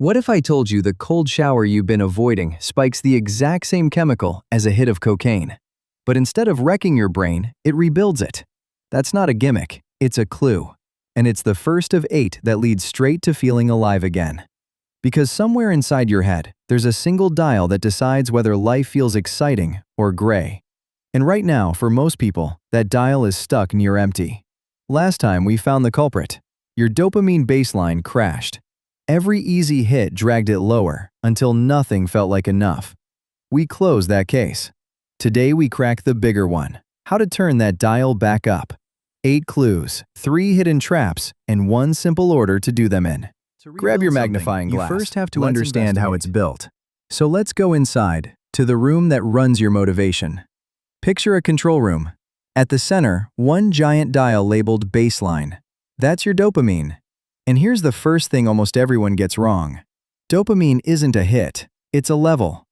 What if I told you the cold shower you've been avoiding spikes the exact same chemical as a hit of cocaine? But instead of wrecking your brain, it rebuilds it. That's not a gimmick, it's a clue. And it's the first of 8 that leads straight to feeling alive again. Because somewhere inside your head, there's a single dial that decides whether life feels exciting or gray. And right now, for most people, that dial is stuck near empty. Last time we found the culprit. Your dopamine baseline crashed. Every easy hit dragged it lower until nothing felt like enough. We closed that case. Today we crack the bigger one. How to turn that dial back up. 8 clues, 3 hidden traps, and 1 simple order to do them in. Grab your magnifying glass. You first have to understand how it's built. So let's go inside, to the room that runs your motivation. Picture a control room. At the center, one giant dial labeled baseline. That's your dopamine. And here's the first thing almost everyone gets wrong. Dopamine isn't a hit, it's a level.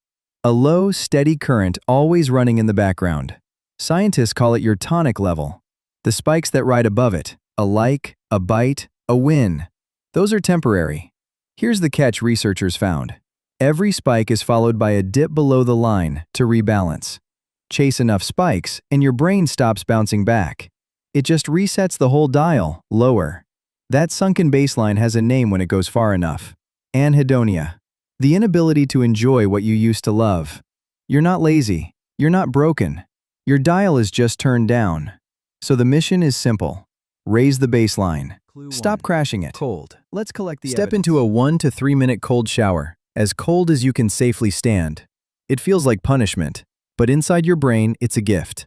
A low, steady current always running in the background. Scientists call it your tonic level. The spikes that ride above it, a like, a bite, a win. Those are temporary. Here's the catch researchers found. Every spike is followed by a dip below the line to rebalance. Chase enough spikes and your brain stops bouncing back. It just resets the whole dial, lower. That sunken baseline has a name when it goes far enough. Anhedonia. The inability to enjoy what you used to love. You're not lazy. You're not broken. Your dial is just turned down. So the mission is simple. Raise the baseline. Stop crashing it. Cold. Let's collect the evidence. Step into a 1 to 3 minute cold shower, as cold as you can safely stand. It feels like punishment, but inside your brain, it's a gift.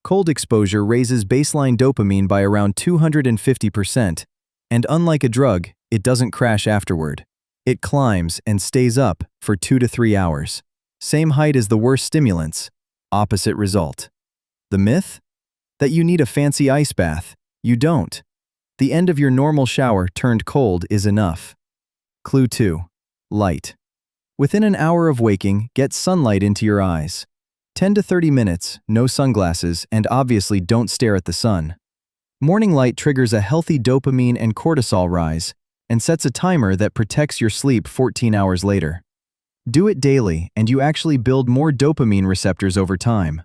Cold exposure raises baseline dopamine by around 250%. And unlike a drug, it doesn't crash afterward. It climbs and stays up for 2 to 3 hours. Same height as the worst stimulants. Opposite result. The myth? That you need a fancy ice bath. You don't. The end of your normal shower turned cold is enough. Clue 2. Light. Within an hour of waking, get sunlight into your eyes. 10 to 30 minutes, no sunglasses, and obviously don't stare at the sun. Morning light triggers a healthy dopamine and cortisol rise and sets a timer that protects your sleep 14 hours later. Do it daily and you actually build more dopamine receptors over time.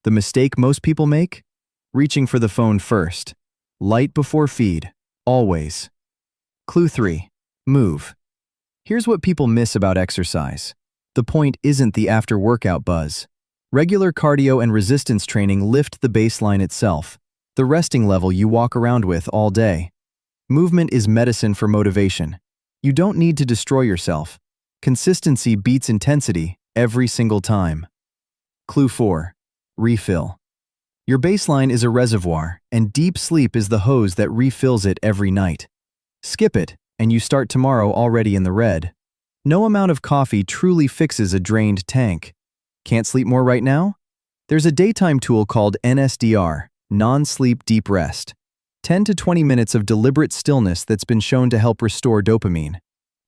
The mistake most people make? Reaching for the phone first. Light before feed, always. Clue 3. Move. Here's what people miss about exercise. The point isn't the after-workout buzz. Regular cardio and resistance training lift the baseline itself. The resting level you walk around with all day. Movement is medicine for motivation. You don't need to destroy yourself. Consistency beats intensity every single time. Clue 4. Refill. Your baseline is a reservoir, and deep sleep is the hose that refills it every night. Skip it, and you start tomorrow already in the red. No amount of coffee truly fixes a drained tank. Can't sleep more right now? There's a daytime tool called NSDR. Non-sleep deep rest. 10 to 20 minutes of deliberate stillness that's been shown to help restore dopamine.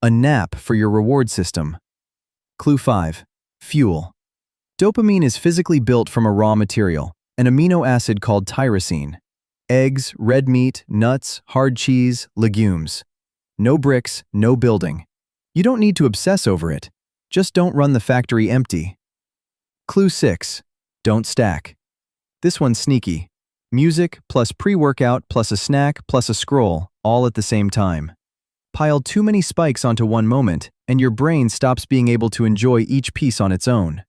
A nap for your reward system. Clue 5. Fuel. Dopamine is physically built from a raw material, an amino acid called tyrosine. Eggs, red meat, nuts, hard cheese, legumes. No bricks, no building. You don't need to obsess over it. Just don't run the factory empty. Clue 6. Don't stack. This one's sneaky. Music plus pre-workout plus a snack plus a scroll, all at the same time. Pile too many spikes onto one moment, and your brain stops being able to enjoy each piece on its own.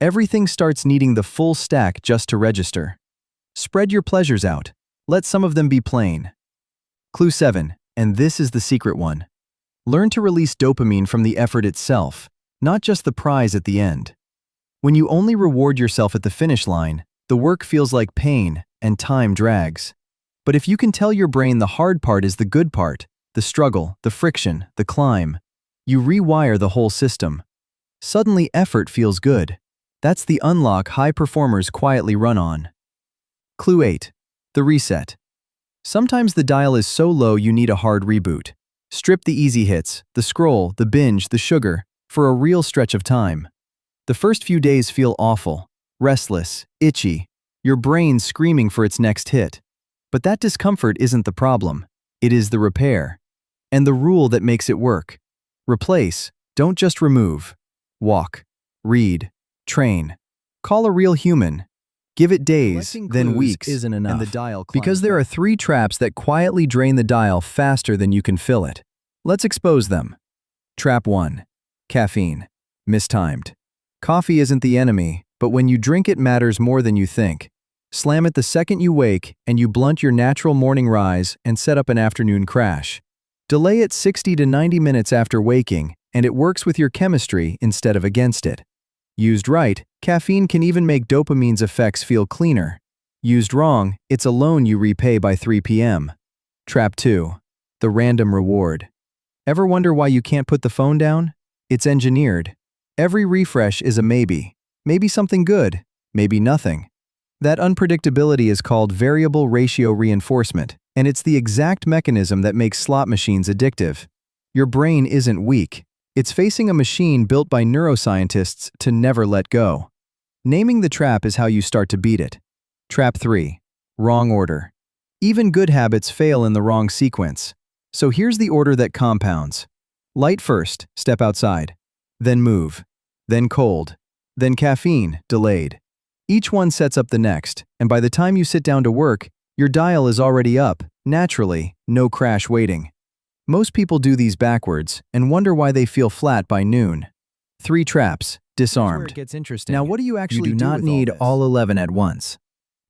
Everything starts needing the full stack just to register. Spread your pleasures out. Let some of them be plain. Clue 7, and this is the secret one. Learn to release dopamine from the effort itself, not just the prize at the end. When you only reward yourself at the finish line, the work feels like pain, and time drags. But if you can tell your brain the hard part is the good part, the struggle, the friction, the climb, you rewire the whole system. Suddenly effort feels good. That's the unlock high performers quietly run on. Clue 8. The reset. Sometimes the dial is so low you need a hard reboot. Strip the easy hits, the scroll, the binge, the sugar, for a real stretch of time. The first few days feel awful, restless, itchy, your brain screaming for its next hit. But that discomfort isn't the problem. It is the repair. And the rule that makes it work. Replace, don't just remove. Walk, read, train. Call a real human. Give it days, Collecting then clues weeks, isn't and enough, the dial because climbs there are back. 3 traps that quietly drain the dial faster than you can fill it. Let's expose them. Trap 1. Caffeine. Mistimed. Coffee isn't the enemy, but when you drink it matters more than you think. Slam it the second you wake, and you blunt your natural morning rise and set up an afternoon crash. Delay it 60 to 90 minutes after waking, and it works with your chemistry instead of against it. Used right, caffeine can even make dopamine's effects feel cleaner. Used wrong, it's a loan you repay by 3 p.m. Trap 2. The random reward. Ever wonder why you can't put the phone down? It's engineered. Every refresh is a maybe. Maybe something good, maybe nothing. That unpredictability is called variable ratio reinforcement, and it's the exact mechanism that makes slot machines addictive. Your brain isn't weak. It's facing a machine built by neuroscientists to never let go. Naming the trap is how you start to beat it. Trap 3. Wrong order. Even good habits fail in the wrong sequence. So here's the order that compounds. Light first, step outside. Then move. Then cold. Then caffeine, delayed. Each one sets up the next, and by the time you sit down to work, your dial is already up, naturally, no crash waiting. Most people do these backwards and wonder why they feel flat by noon. 3 traps, disarmed. Where it gets interesting. Now what do you actually You do do not with need this? all 11 at once.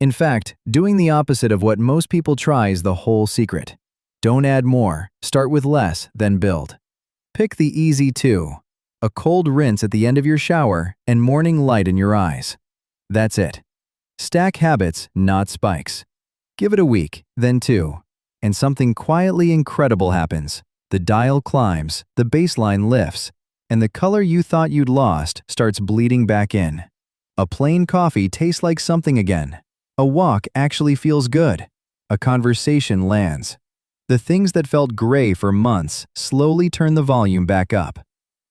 In fact, doing the opposite of what most people try is the whole secret. Don't add more, start with less, then build. Pick the easy 2. A cold rinse at the end of your shower and morning light in your eyes. That's it. Stack habits, not spikes. Give it a week, then 2. And something quietly incredible happens. The dial climbs, the baseline lifts, and the color you thought you'd lost starts bleeding back in. A plain coffee tastes like something again. A walk actually feels good. A conversation lands. The things that felt gray for months slowly turn the volume back up.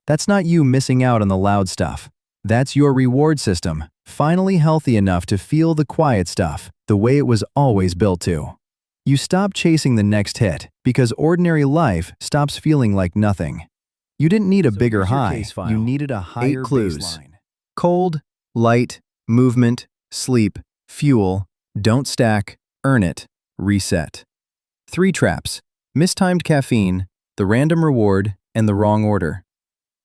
That's not you missing out on the loud stuff. That's your reward system, finally healthy enough to feel the quiet stuff, the way it was always built to. You stop chasing the next hit because ordinary life stops feeling like nothing. You didn't need a bigger here's your high, case file. you needed a higher 8 clues. baseline. Cold, light, movement, sleep, fuel, don't stack, earn it, reset. 3 traps, mistimed caffeine, the random reward, and the wrong order.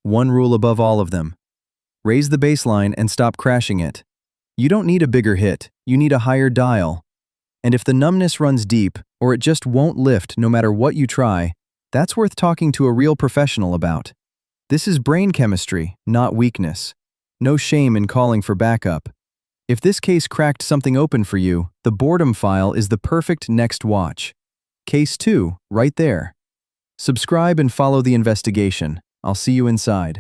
1 rule above all of them. Raise the baseline and stop crashing it. You don't need a bigger hit, you need a higher dial. And if the numbness runs deep, or it just won't lift no matter what you try, that's worth talking to a real professional about. This is brain chemistry, not weakness. No shame in calling for backup. If this case cracked something open for you, the Boredom file is the perfect next watch. Case 2, right there. Subscribe and follow the investigation. I'll see you inside.